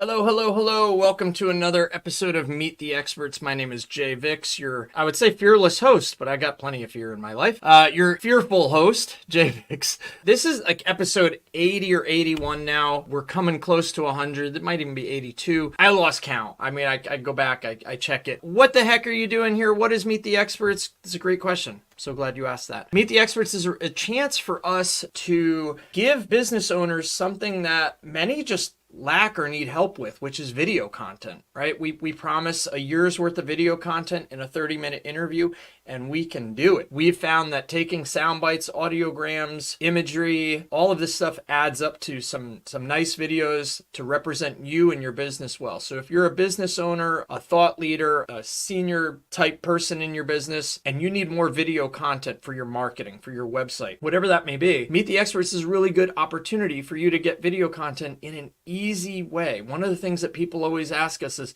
Hello, hello, hello. Welcome to another episode of Meet the Experts. My name is Jay Vix, your, I would say, fearless host, but I got plenty of fear in my life. Your fearful host, Jay Vix. This is like episode 80 or 81 now. We're coming close to 100. It might even be 82. I lost count. I mean, I go back, I check it. What the heck are you doing here? What is Meet the Experts? It's a great question. So glad you asked that. Meet the Experts is a chance for us to give business owners something that many just lack or need help with, which is video content, right? We promise a year's worth of video content in a 30-minute interview, and we can do it. We've found that taking sound bites, audiograms, imagery, all of this stuff adds up to some nice videos to represent you and your business well. So if you're a business owner, a thought leader, a senior type person in your business, and you need more video content for your marketing, for your website, whatever that may be, Meet the Experts is a really good opportunity for you to get video content in an easy way. One of the things that people always ask us is,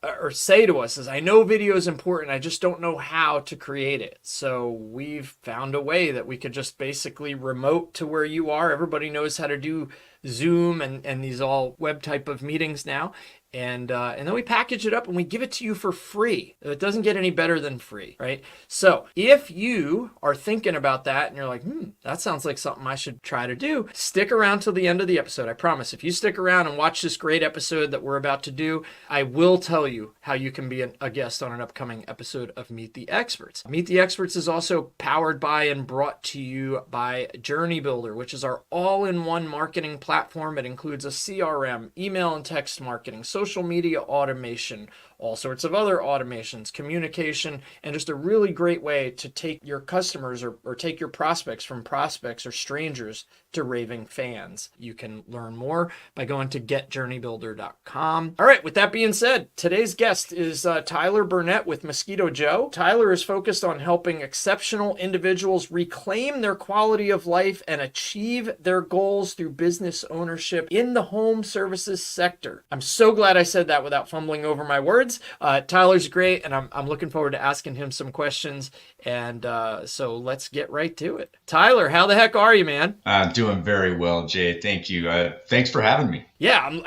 or say to us is, I know video is important, I just don't know how to create it. So we've found a way that we could just basically remote to where you are. Everybody knows how to do Zoom and these all web type of meetings now. And then we package it up and we give it to you for free. It doesn't get any better than free, right? So if you are thinking about that and you're like, that sounds like something I should try to do, stick around till the end of the episode. I promise. If you stick around and watch this great episode that we're about to do, I will tell you how you can be a guest on an upcoming episode of Meet the Experts. Meet the Experts is also powered by and brought to you by Journey Builder, which is our all-in-one marketing platform. It includes a CRM, email and text marketing, social media automation, all sorts of other automations, communication, and just a really great way to take your customers or take your prospects from prospects or strangers to raving fans. You can learn more by going to getjourneybuilder.com. All right, with that being said, today's guest is Tyler Burnett with Mosquito Joe. Tyler is focused on helping exceptional individuals reclaim their quality of life and achieve their goals through business ownership in the home services sector. I'm so glad I said that without fumbling over my words. Tyler's great, and I'm looking forward to asking him some questions. And so let's get right to it. Tyler, how the heck are you, man? Doing very well, Jay. Thank you. Thanks for having me. Yeah,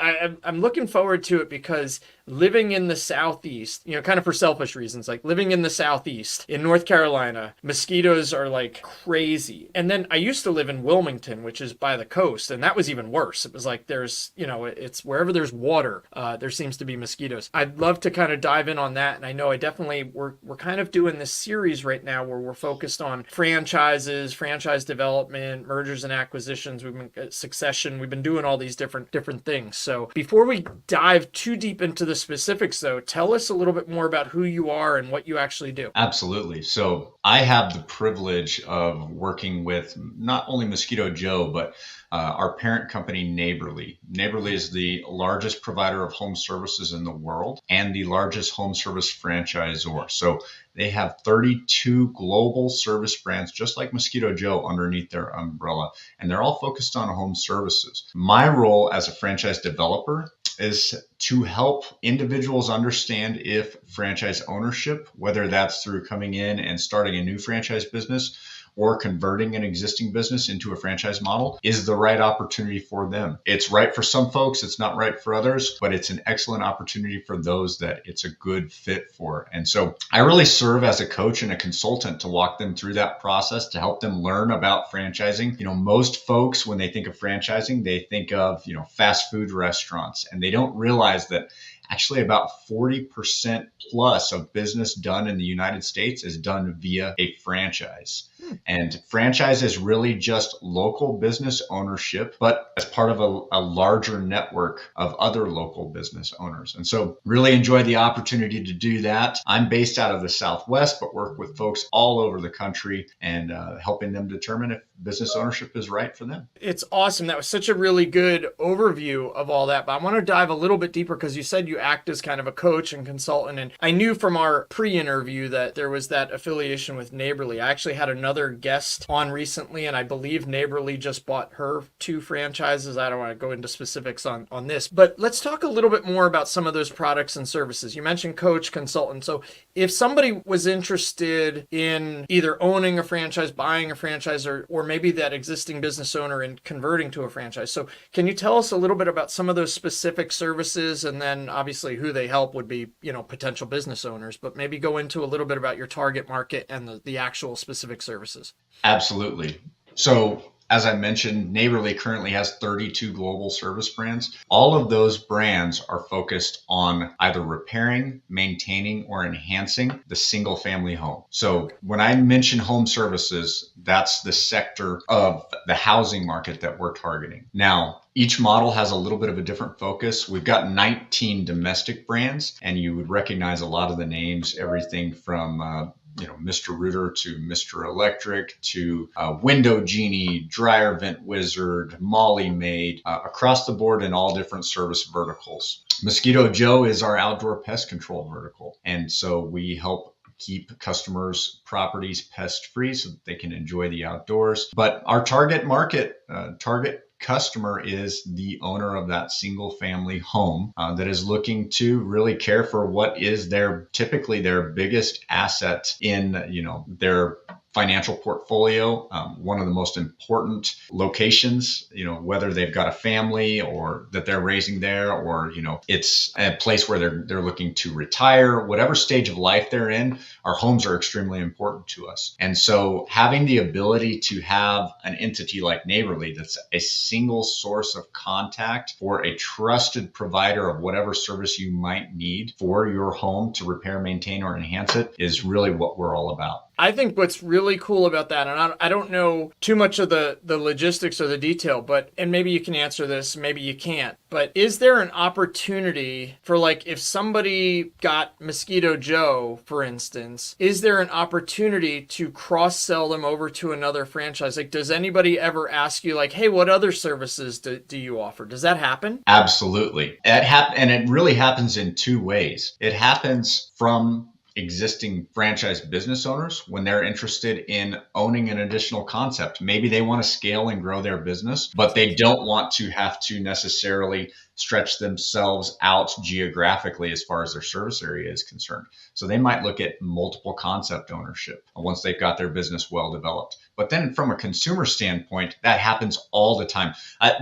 I'm looking forward to it because living in the Southeast, kind of for selfish reasons, like living in the Southeast in North Carolina, mosquitoes are like crazy. And then I used to live in Wilmington, which is by the coast, and that was even worse. It was like there's, it's wherever there's water, there seems to be mosquitoes. I'd love to kind of dive in on that. And I know we're kind of doing this series right now where we're focused on franchises, franchise development, mergers and acquisitions, succession. We've been doing all these different things. So before we dive too deep into the specifics, though, tell us a little bit more about who you are and what you actually do. Absolutely. So I have the privilege of working with not only Mosquito Joe, but our parent company, Neighborly. Neighborly is the largest provider of home services in the world and the largest home service franchisor. So they have 32 global service brands, just like Mosquito Joe, underneath their umbrella, and they're all focused on home services. My role as a franchise developer is to help individuals understand if franchise ownership, whether that's through coming in and starting a new franchise business or converting an existing business into a franchise model, is the right opportunity for them. It's right for some folks, it's not right for others, but it's an excellent opportunity for those that it's a good fit for. And so I really serve as a coach and a consultant to walk them through that process, to help them learn about franchising. Most folks, when they think of franchising, they think of, fast food restaurants, and they don't realize that actually about 40% plus of business done in the United States is done via a franchise. And franchise is really just local business ownership, but as part of a larger network of other local business owners. And so really enjoy the opportunity to do that. I'm based out of the Southwest, but work with folks all over the country and helping them determine if business ownership is right for them. It's awesome. That was such a really good overview of all that. But I want to dive a little bit deeper because you said you you act as kind of a coach and consultant. And I knew from our pre-interview that there was that affiliation with Neighborly. I actually had another guest on recently, and I believe Neighborly just bought her 2 franchises. I don't want to go into specifics on this, but let's talk a little bit more about some of those products and services. You mentioned coach, consultant. So if somebody was interested in either owning a franchise, buying a franchise, or maybe that existing business owner and converting to a franchise. So can you tell us a little bit about some of those specific services? And then obviously who they help would be, potential business owners, but maybe go into a little bit about your target market and the actual specific services. Absolutely. So as I mentioned, Neighborly currently has 32 global service brands. All of those brands are focused on either repairing, maintaining, or enhancing the single family home. So when I mention home services, that's the sector of the housing market that we're targeting. Now, each model has a little bit of a different focus. We've got 19 domestic brands, and you would recognize a lot of the names, everything from Mr. Rooter to Mr. Electric to Window Genie, Dryer Vent Wizard, Molly Maid, across the board in all different service verticals. Mosquito Joe is our outdoor pest control vertical. And so we help keep customers' properties pest free so that they can enjoy the outdoors. But our target market, target customer is the owner of that single family home that is looking to really care for what is typically their biggest asset in their financial portfolio. One of the most important locations, whether they've got a family or that they're raising there, or it's a place where they're looking to retire, whatever stage of life they're in, our homes are extremely important to us. And so having the ability to have an entity like Neighborly that's a single source of contact for a trusted provider of whatever service you might need for your home to repair, maintain, or enhance it is really what we're all about. I think what's really cool about that, and I don't know too much of the logistics or the detail, and maybe you can answer this, maybe you can't, but is there an opportunity for, like, if somebody got Mosquito Joe, for instance, is there an opportunity to cross-sell them over to another franchise? Like, does anybody ever ask you, like, hey, what other services do you offer? Does that happen? Absolutely. And it really happens in 2 ways. It happens from existing franchise business owners when they're interested in owning an additional concept. Maybe they want to scale and grow their business, but they don't want to have to necessarily stretch themselves out geographically as far as their service area is concerned. So they might look at multiple concept ownership once they've got their business well developed. But then from a consumer standpoint, that happens all the time.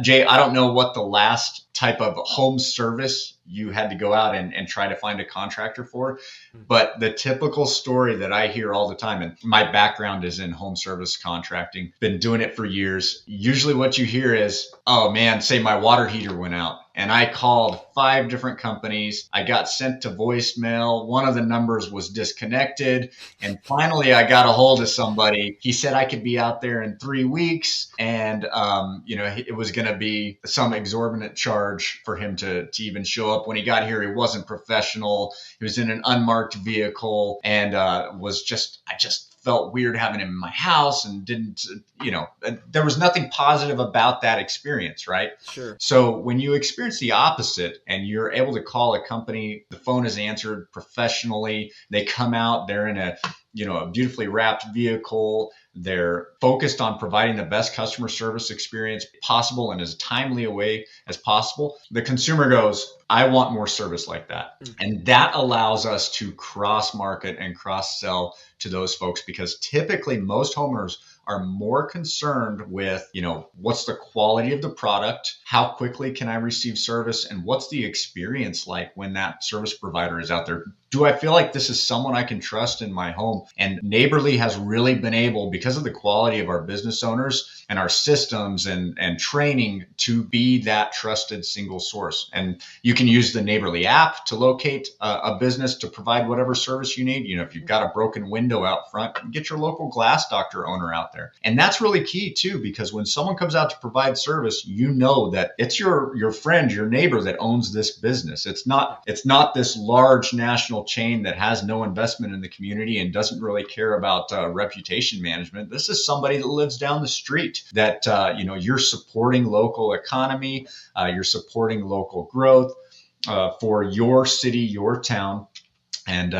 Jay, I don't know what the last type of home service you had to go out and try to find a contractor for. But the typical story that I hear all the time, and my background is in home service contracting, been doing it for years. Usually what you hear is, oh man, say my water heater went out. And I called 5 different companies. I got sent to voicemail. One of the numbers was disconnected. And finally, I got a hold of somebody. He said I could be out there in 3 weeks. And, it was going to be some exorbitant charge for him to even show up. When he got here, he wasn't professional. He was in an unmarked vehicle and I just felt weird having him in my house and there was nothing positive about that experience, right? Sure. So when you experience the opposite and you're able to call a company, the phone is answered professionally, they come out, they're in a beautifully wrapped vehicle, they're focused on providing the best customer service experience possible in as timely a way as possible. The consumer goes, I want more service like that. Mm-hmm. And that allows us to cross-market and cross-sell to those folks, because typically most homeowners are more concerned with, what's the quality of the product, how quickly can I receive service, and what's the experience like when that service provider is out there. Do I feel like this is someone I can trust in my home? And Neighborly has really been able, because of the quality of our business owners and our systems and training, to be that trusted single source. And you can use the Neighborly app to locate a business to provide whatever service you need. If you've got a broken window out front, get your local glass doctor owner out there. And that's really key too, because when someone comes out to provide service, that it's your friend, your neighbor that owns this business. It's not this large national chain that has no investment in the community and doesn't really care about reputation management. This is somebody that lives down the street that, you're supporting local economy, you're supporting local growth. for your city, your town. And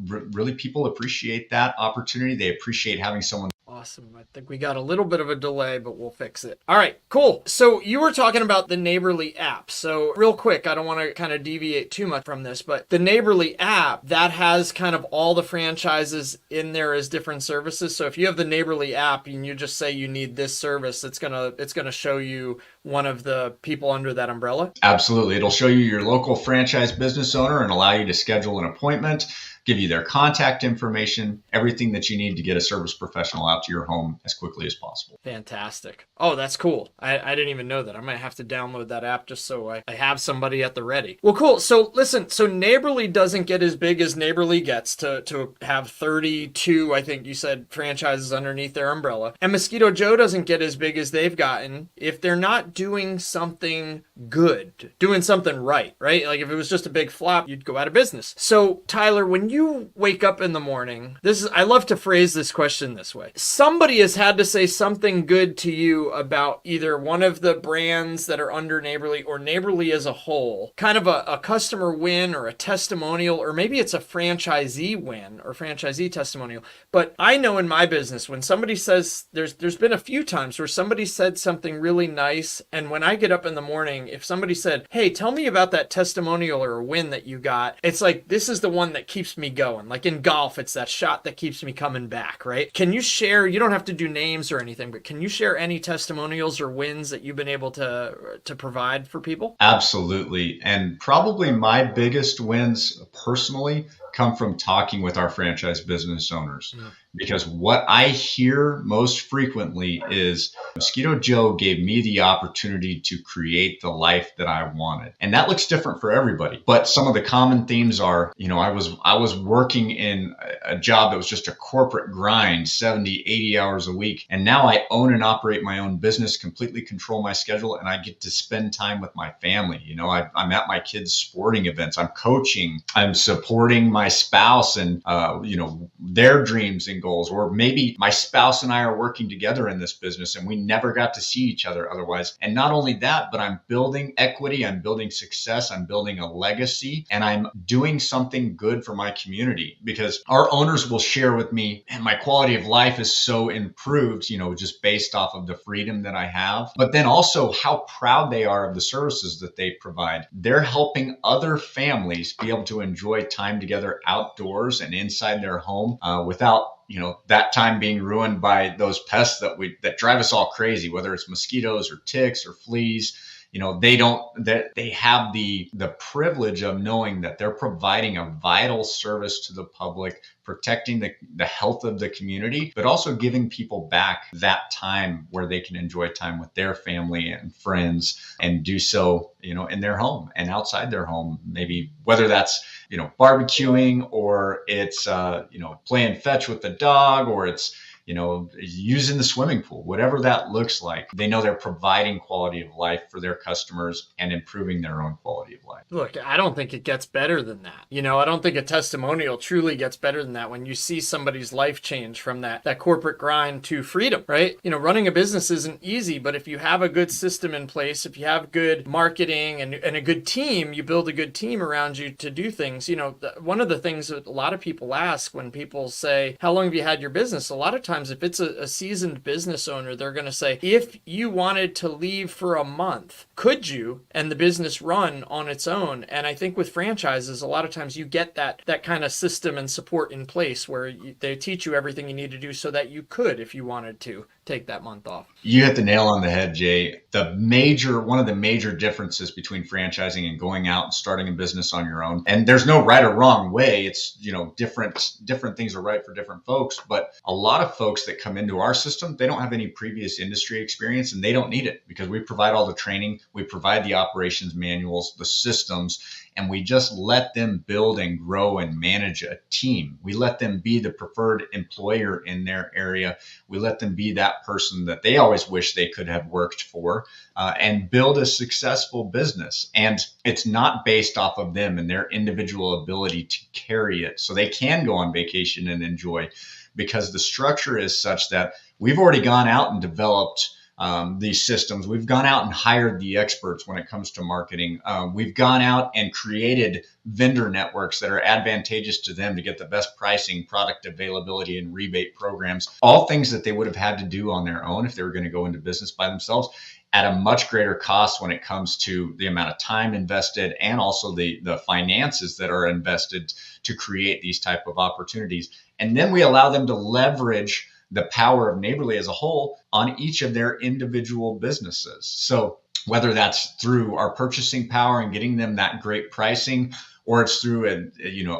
really, people appreciate that opportunity. They appreciate having someone. Awesome. I think we got a little bit of a delay, but we'll fix it. All right, cool. So you were talking about the Neighborly app. So real quick, I don't want to kind of deviate too much from this, but the Neighborly app, that has kind of all the franchises in there as different services. So if you have the Neighborly app and you just say you need this service, it's gonna show you one of the people under that umbrella. Absolutely. It'll show you your local franchise business owner and allow you to schedule an appointment, give you their contact information, everything that you need to get a service professional out to your home as quickly as possible. Fantastic. Oh, that's cool. I didn't even know that. I might have to download that app just so I have somebody at the ready. Well, cool. So listen, so Neighborly doesn't get as big as Neighborly gets to have 32, I think you said, franchises underneath their umbrella. And Mosquito Joe doesn't get as big as they've gotten if they're not doing something good, doing something right? Like if it was just a big flop, you'd go out of business. So Tyler, when you wake up in the morning, I love to phrase this question this way. Somebody has had to say something good to you about either one of the brands that are under Neighborly or Neighborly as a whole, kind of a customer win or a testimonial, or maybe it's a franchisee win or franchisee testimonial. But I know in my business, when somebody says, there's been a few times where somebody said something really nice, and when I get up in the morning, if somebody said, hey, tell me about that testimonial or a win that you got, it's like, this is the one that keeps me going. Like in golf, it's that shot that keeps me coming back, right? Can you share, you don't have to do names or anything, but can you share any testimonials or wins that you've been able to provide for people? Absolutely. And probably my biggest wins personally come from talking with our franchise business owners. Yeah. Because what I hear most frequently is Mosquito Joe gave me the opportunity to create the life that I wanted. And that looks different for everybody. But some of the common themes are, I was working in a job that was just a corporate grind, 70, 80 hours a week. And now I own and operate my own business, completely control my schedule, and I get to spend time with my family. I'm at my kids' sporting events. I'm coaching. I'm supporting my spouse and, their dreams and goals. Or maybe my spouse and I are working together in this business and we never got to see each other otherwise. And not only that, but I'm building equity, I'm building success, I'm building a legacy, and I'm doing something good for my community, because our owners will share with me, and my quality of life is so improved, just based off of the freedom that I have, but then also how proud they are of the services that they provide. They're helping other families be able to enjoy time together outdoors and inside their home without that time being ruined by those pests that drive us all crazy, whether it's mosquitoes or ticks or fleas. They have the privilege of knowing that they're providing a vital service to the public, protecting the health of the community, but also giving people back that time where they can enjoy time with their family and friends and do so, in their home and outside their home, maybe whether that's, barbecuing or it's, playing fetch with the dog, or it's, using the swimming pool, whatever that looks like. They know they're providing quality of life for their customers and improving their own quality of life. Look, I don't think it gets better than that. I don't think a testimonial truly gets better than that when you see somebody's life change from that corporate grind to freedom, right? Running a business isn't easy, but if you have a good system in place, if you have good marketing and a good team, you build a good team around you to do things. One of the things that a lot of people ask when people say, how long have you had your business? A lot of times, if it's a seasoned business owner, they're going to say, if you wanted to leave for a month, could you? And the business run on its own. And I think with franchises, a lot of times you get that kind of system and support in place where they teach you everything you need to do so that you could, if you wanted to, take that month off. You hit the nail on the head, Jay. One of the major differences between franchising and going out and starting a business on your own, and there's no right or wrong way. It's, different things are right for different folks, but a lot of folks that come into our system, they don't have any previous industry experience, and they don't need it because we provide all the training, we provide the operations manuals, the systems, and we just let them build and grow and manage a team. We let them be the preferred employer in their area. We let them be that person that they always wish they could have worked for, and build a successful business. And it's not based off of them and their individual ability to carry it so they can go on vacation and enjoy, because the structure is such that we've already gone out and developed these systems. We've gone out and hired the experts when it comes to marketing. We've gone out and created vendor networks that are advantageous to them to get the best pricing, product availability, and rebate programs, all things that they would have had to do on their own if they were going to go into business by themselves at a much greater cost when it comes to the amount of time invested and also the finances that are invested to create these type of opportunities. And then we allow them to leverage the power of Neighborly as a whole on each of their individual businesses. So whether that's through our purchasing power and getting them that great pricing, or it's through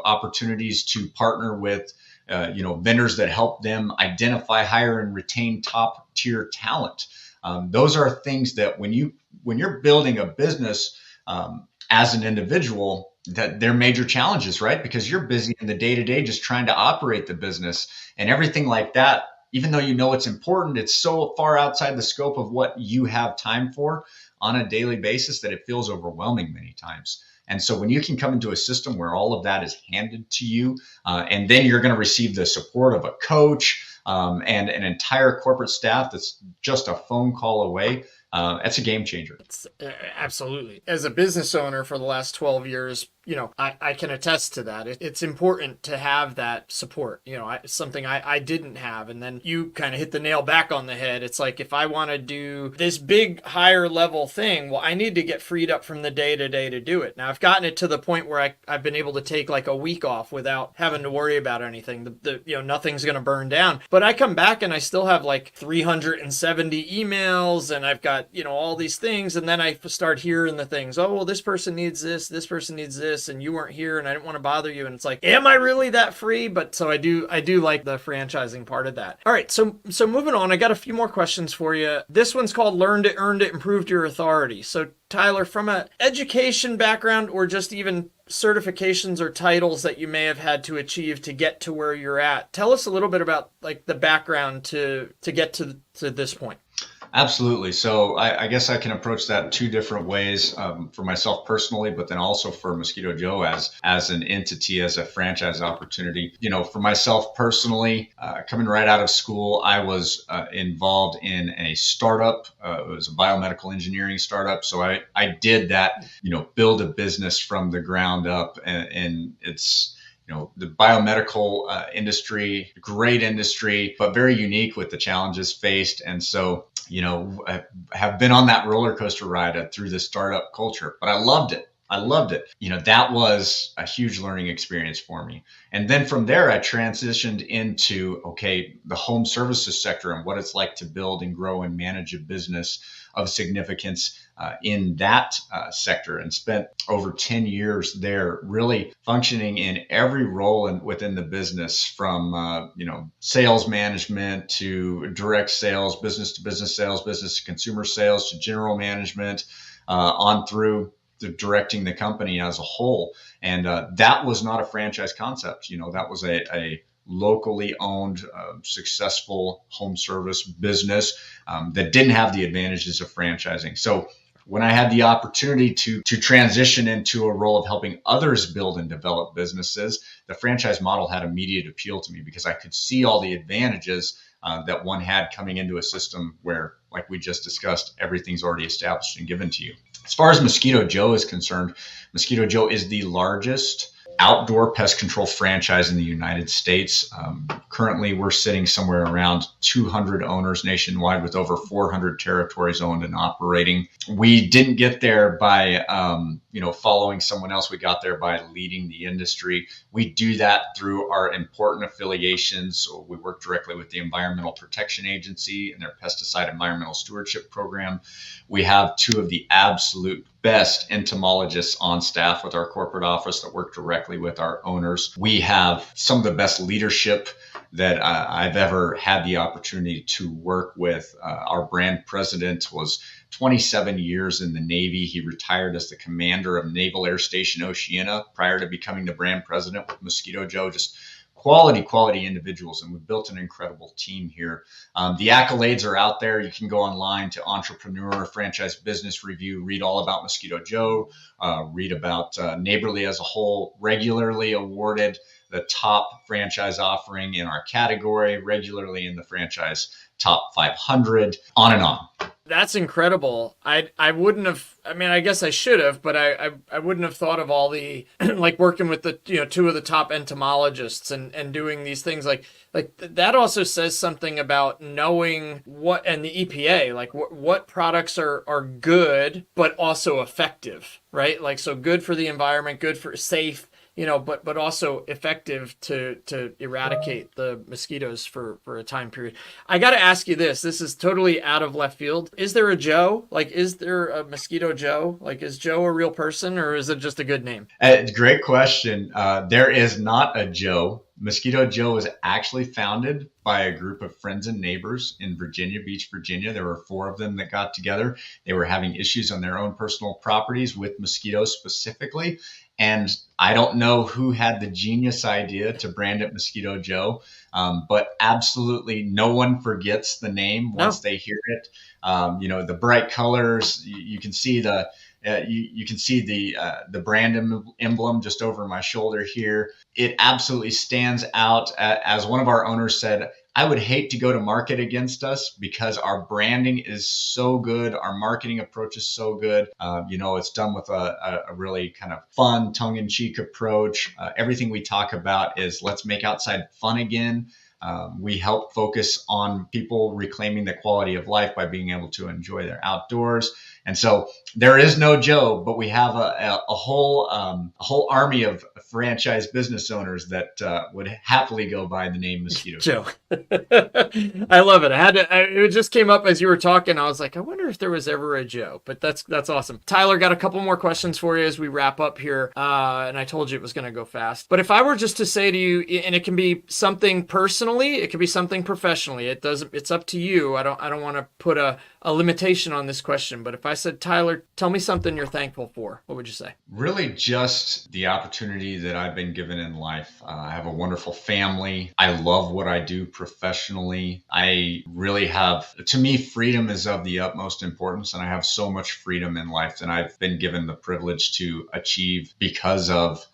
opportunities to partner with vendors that help them identify, hire, and retain top tier talent. Those are things that when you're building a business as an individual, that they're major challenges, right? Because you're busy in the day-to-day just trying to operate the business and everything like that. Even though you know it's important, it's so far outside the scope of what you have time for on a daily basis that it feels overwhelming many times. And so when you can come into a system where all of that is handed to you, and then you're going to receive the support of a coach and an entire corporate staff that's just a phone call away, it's a game changer. Absolutely. As a business owner for the last 12 years, I can attest to that. It's important to have that support. Something I didn't have. And then you kind of hit the nail back on the head. It's like, if I want to do this big higher level thing, well, I need to get freed up from the day to day to do it. Now, I've gotten it to the point where I've been able to take like a week off without having to worry about anything. Nothing's going to burn down. But I come back and I still have like 370 emails and I've got, all these things. And then I start hearing the things. Oh, well, this person needs this person needs this, and you weren't here and I didn't want to bother you. And it's like, am I really that free? But so I do like the franchising part of that. All right. So moving on, I got a few more questions for you. This one's called Learned It, Earned It, Improved Your Authority. So Tyler, from an education background or just even certifications or titles that you may have had to achieve to get to where you're at, tell us a little bit about like the background to get to this point. Absolutely. So I guess I can approach that two different ways, for myself personally, but then also for Mosquito Joe as an entity, as a franchise opportunity. For myself personally, coming right out of school, I was involved in a startup. It was a biomedical engineering startup. So I did that, build a business from the ground up, and it's the biomedical industry, great industry, but very unique with the challenges faced. And so, I have been on that roller coaster ride through the startup culture, but I loved it. That was a huge learning experience for me. And then from there, I transitioned into, the home services sector and what it's like to build and grow and manage a business of significance in that sector, and spent over 10 years there, really functioning in every role within the business, from sales management to direct sales, business to business sales, business to consumer sales, to general management, on through directing the company as a whole. And that was not a franchise concept. That was a locally owned, successful home service business that didn't have the advantages of franchising. So when I had the opportunity to transition into a role of helping others build and develop businesses, the franchise model had immediate appeal to me because I could see all the advantages that one had coming into a system where, like we just discussed, everything's already established and given to you. As far as Mosquito Joe is concerned, Mosquito Joe is the largest outdoor pest control franchise in the United States. Currently, we're sitting somewhere around 200 owners nationwide with over 400 territories owned and operating. We didn't get there by, following someone else. We got there by leading the industry. We do that through our important affiliations. So we work directly with the Environmental Protection Agency and their Pesticide Environmental Stewardship Program. We have two of the absolute best entomologists on staff with our corporate office that work directly with our owners. We have some of the best leadership that I've ever had the opportunity to work with. Our brand president was 27 years in the Navy. He retired as the commander of Naval Air Station Oceana prior to becoming the brand president with Mosquito Joe. Just quality individuals, and we've built an incredible team here. The accolades are out there. You can go online to Entrepreneur Franchise Business Review, read all about Mosquito Joe, read about Neighborly as a whole, regularly awarded the top franchise offering in our category, regularly in the franchise top 500, on and on. That's incredible. I wouldn't have, I mean, I guess I should have, but I wouldn't have thought of all the like working with the, two of the top entomologists and doing these things like that also says something about knowing what, and the EPA, like what products are good but also effective, right? Like, so good for the environment, good for safe, but also effective to eradicate the mosquitoes for a time period. I got to ask you this. This is totally out of left field. Is there a Joe? Like, is there a Mosquito Joe? Like, is Joe a real person, or is it just a good name? Great question. There is not a Joe. Mosquito Joe was actually founded by a group of friends and neighbors in Virginia Beach, Virginia. There were 4 of them that got together. They were having issues on their own personal properties with mosquitoes specifically. And I don't know who had the genius idea to brand it Mosquito Joe, but absolutely no one forgets the name once they hear it. The bright colors, you can see the you can see the brand emblem just over my shoulder here. It absolutely stands out. As one of our owners said, I would hate to go to market against us because our branding is so good. Our marketing approach is so good. It's done with a really kind of fun, tongue-in-cheek approach. Everything we talk about is let's make outside fun again. We help focus on people reclaiming the quality of life by being able to enjoy their outdoors. And so there is no Joe, but we have a whole army of franchise business owners that would happily go by the name Mosquito Joe. I love it. It just came up as you were talking. I was like, I wonder if there was ever a Joe, but that's awesome. Tyler, got a couple more questions for you as we wrap up here. And I told you it was going to go fast, but if I were just to say to you, and it can be something personally, it could be something professionally. It's up to you. I don't want to put a limitation on this question, but if I said, Tyler, tell me something you're thankful for, what would you say? Really just the opportunity that I've been given in life. I have a wonderful family. I love what I do professionally. I really have, to me, freedom is of the utmost importance, and I have so much freedom in life that I've been given the privilege to achieve because of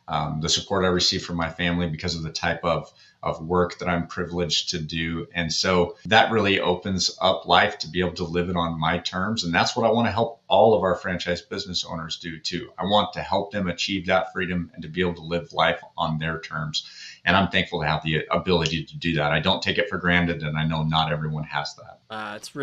the support I receive from my family, because of the type of work that I'm privileged to do. And so that really opens up life to be able to live it on my terms. And that's what I want to help all of our franchise business owners do too. I want to help them achieve that freedom and to be able to live life on their terms. And I'm thankful to have the ability to do that. I don't take it for granted, and I know not everyone has that. It's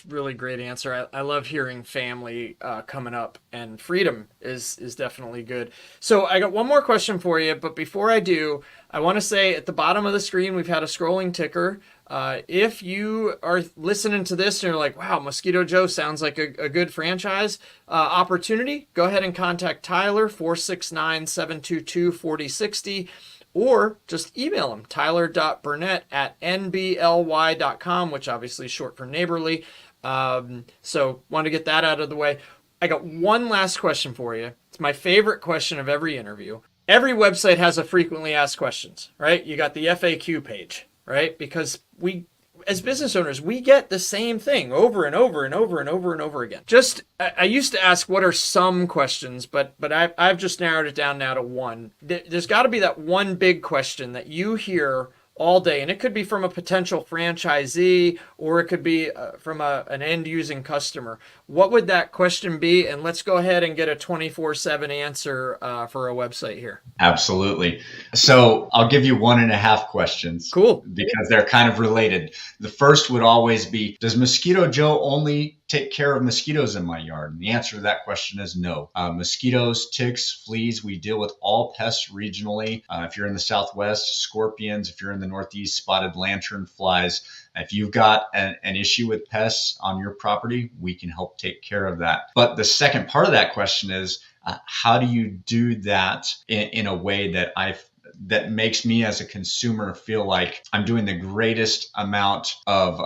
really great answer. I love hearing family coming up, and freedom is definitely good. So I got one more question for you, but before I do, I want to say at the bottom of the screen, we've had a scrolling ticker. If you are listening to this and you're like, wow, Mosquito Joe sounds like a good franchise opportunity, go ahead and contact Tyler, 469-722-4060. Or just email him, tyler.burnett@nbly.com, which obviously is short for neighborly. So want to get that out of the way. I got one last question for you. It's my favorite question of every interview. Every website has a frequently asked questions, right? You got the FAQ page, right? Because we, as business owners, we get the same thing over and over and over and over and over again. I used to ask what are some questions, but I've just narrowed it down now to one. There's got to be that one big question that you hear all day, and it could be from a potential franchisee, or it could be from an end using customer. What would that question be? And let's go ahead and get a 24/7 answer for a website here. Absolutely. So I'll give you 1.5 questions. Cool. Because they're kind of related. The first would always be, does Mosquito Joe only take care of mosquitoes in my yard? And the answer to that question is no. Mosquitoes, ticks, fleas, we deal with all pests regionally. If you're in the Southwest, scorpions. If you're in the Northeast, spotted lanternflies. If you've got an issue with pests on your property, we can help take care of that. But the second part of that question is, how do you do that in a way that makes me as a consumer feel like I'm doing the greatest amount of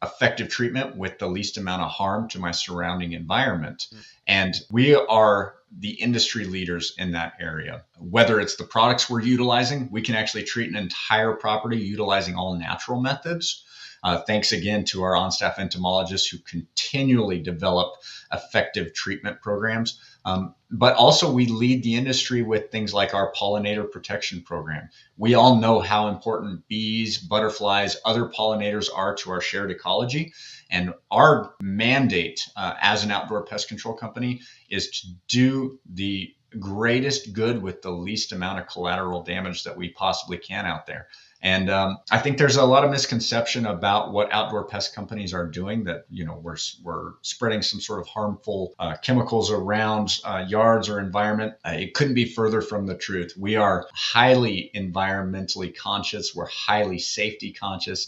effective treatment with the least amount of harm to my surrounding environment? And we are the industry leaders in that area. Whether it's the products we're utilizing, we can actually treat an entire property utilizing all natural methods. Thanks again to our on-staff entomologists who continually develop effective treatment programs. But also we lead the industry with things like our pollinator protection program. We all know how important bees, butterflies, other pollinators are to our shared ecology. And our mandate as an outdoor pest control company is to do the greatest good with the least amount of collateral damage that we possibly can out there. And I think there's a lot of misconception about what outdoor pest companies are doing, that, we're spreading some sort of harmful chemicals around yards or environment. It couldn't be further from the truth. We are highly environmentally conscious. We're highly safety conscious.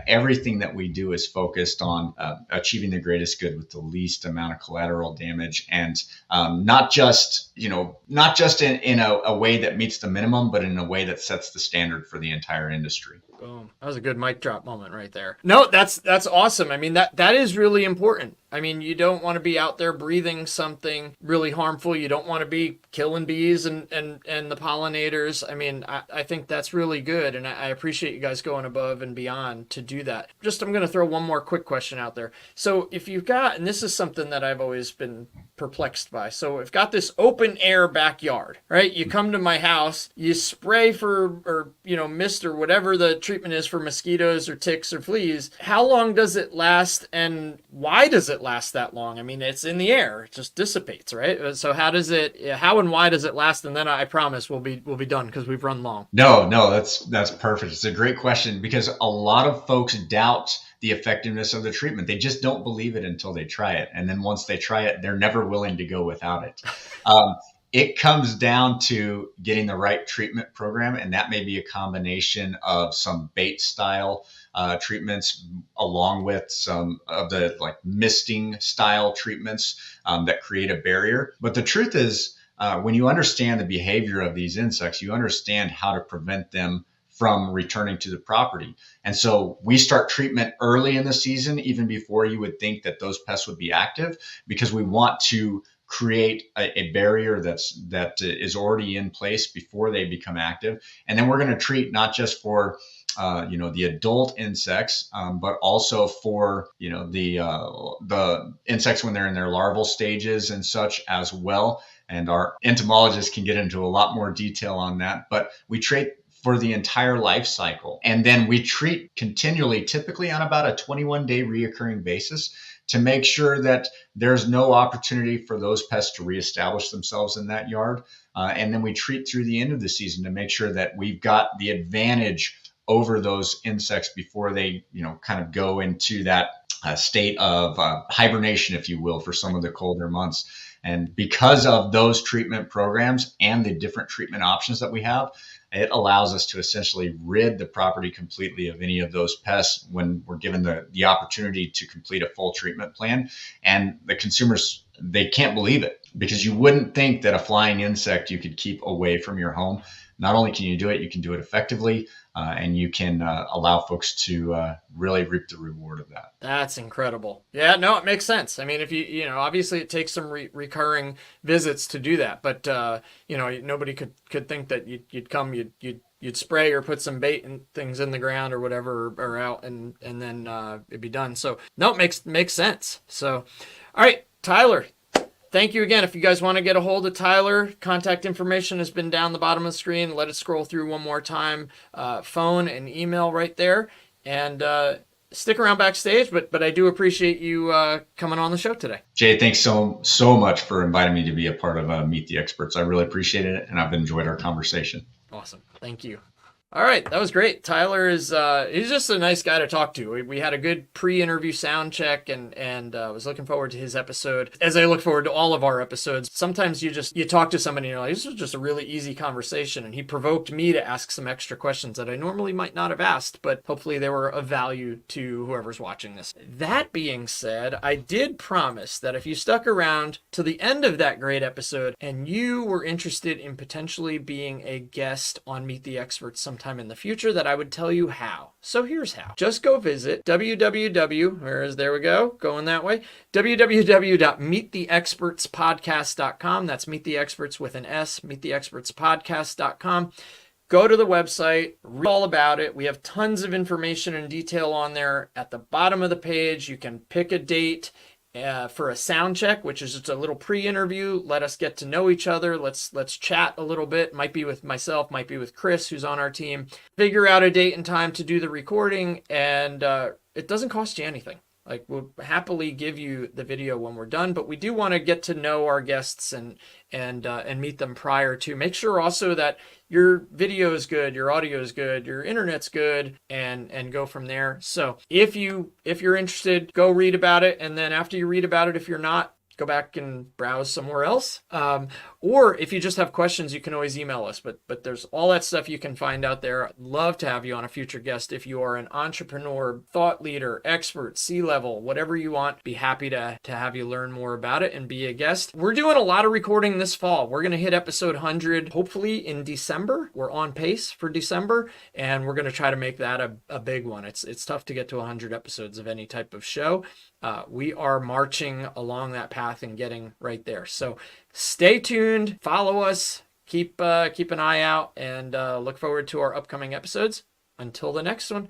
Everything that we do is focused on achieving the greatest good with the least amount of collateral damage, and not just in a way that meets the minimum, but in a way that sets the standard for the entire industry. Boom. That was a good mic drop moment right there. No, that's awesome. I mean, that is really important. I mean, you don't want to be out there breathing something really harmful. You don't want to be killing bees and the pollinators. I mean, I think that's really good. And I appreciate you guys going above and beyond to do that. I'm going to throw one more quick question out there. So if you've got, and this is something that I've always been perplexed by. So I've got this open air backyard, right? You come to my house, you spray for, mist or whatever the treatment is for mosquitoes or ticks or fleas. How long does it last, and why does it last that long? I mean, it's in the air, it just dissipates, right? So how and why does it last? And then I promise we'll be done because we've run long. No, that's perfect. It's a great question, because a lot of folks doubt the effectiveness of the treatment. They just don't believe it until they try it. And then once they try it, they're never willing to go without it. It comes down to getting the right treatment program, and that may be a combination of some bait style treatments along with some of the misting style treatments that create a barrier. But the truth is, when you understand the behavior of these insects, you understand how to prevent them from returning to the property. And so we start treatment early in the season, even before you would think that those pests would be active, because we want to create a barrier that is already in place before they become active. And then we're going to treat not just for the adult insects, but also for the insects when they're in their larval stages and such as well. And our entomologists can get into a lot more detail on that. But we treat for the entire life cycle. And then we treat continually, typically on about a 21-day reoccurring basis, to make sure that there's no opportunity for those pests to reestablish themselves in that yard. And then we treat through the end of the season to make sure that we've got the advantage over those insects before they, kind of go into that state of hibernation, if you will, for some of the colder months. And because of those treatment programs and the different treatment options that we have, it allows us to essentially rid the property completely of any of those pests when we're given the opportunity to complete a full treatment plan. And the consumers, they can't believe it, because you wouldn't think that a flying insect you could keep away from your home. Not only can you do it, you can do it effectively, and you can allow folks to really reap the reward of that. That's incredible. Yeah, no, it makes sense. I mean, if obviously it takes some recurring visits to do that, but nobody could think that you'd come, you'd spray or put some bait and things in the ground or whatever, or out, and then it'd be done. So no, it makes sense. So, all right, Tyler. Thank you again. If you guys want to get a hold of Tyler, contact information has been down the bottom of the screen. Let it scroll through one more time. Phone and email right there. And stick around backstage, but I do appreciate you coming on the show today. Jay, thanks so much for inviting me to be a part of Meet the Experts. I really appreciate it, and I've enjoyed our conversation. Awesome. Thank you. All right, that was great. Tyler is he's just a nice guy to talk to. We had a good pre-interview sound check, and was looking forward to his episode, as I look forward to all of our episodes. Sometimes you talk to somebody and you're like, this was just a really easy conversation, and he provoked me to ask some extra questions that I normally might not have asked, but hopefully they were of value to whoever's watching this. That being said, I did promise that if you stuck around to the end of that great episode and you were interested in potentially being a guest on Meet the Experts sometime in the future, that I would tell you how. So here's how. Just go visit www.meettheexpertspodcast.com. That's Meet the Experts with an S, meettheexpertspodcast.com. go to the website, read all about it. We have tons of information and detail on there. At the bottom of the page, you can pick a date for a sound check, which is just a little pre-interview. Let us get to know each other. Let's chat a little bit. Might be with myself, might be with Chris, who's on our team. Figure out a date and time to do the recording, and it doesn't cost you anything. Like, we'll happily give you the video when we're done, but we do want to get to know our guests and meet them prior to. Make sure also that your video is good, your audio is good, your internet's good, and go from there. So if you're interested, go read about it, and then after you read about it, if you're not, go back and browse somewhere else. Or if you just have questions, you can always email us. But there's all that stuff you can find out there. I'd love to have you on a future guest. If you are an entrepreneur, thought leader, expert, C-level, whatever you want, be happy to have you learn more about it and be a guest. We're doing a lot of recording this fall. We're going to hit episode 100, hopefully in December. We're on pace for December, and we're going to try to make that a big one. It's tough to get to 100 episodes of any type of show. We are marching along that path and getting right there. So stay tuned, follow us, keep an eye out, and look forward to our upcoming episodes. Until the next one.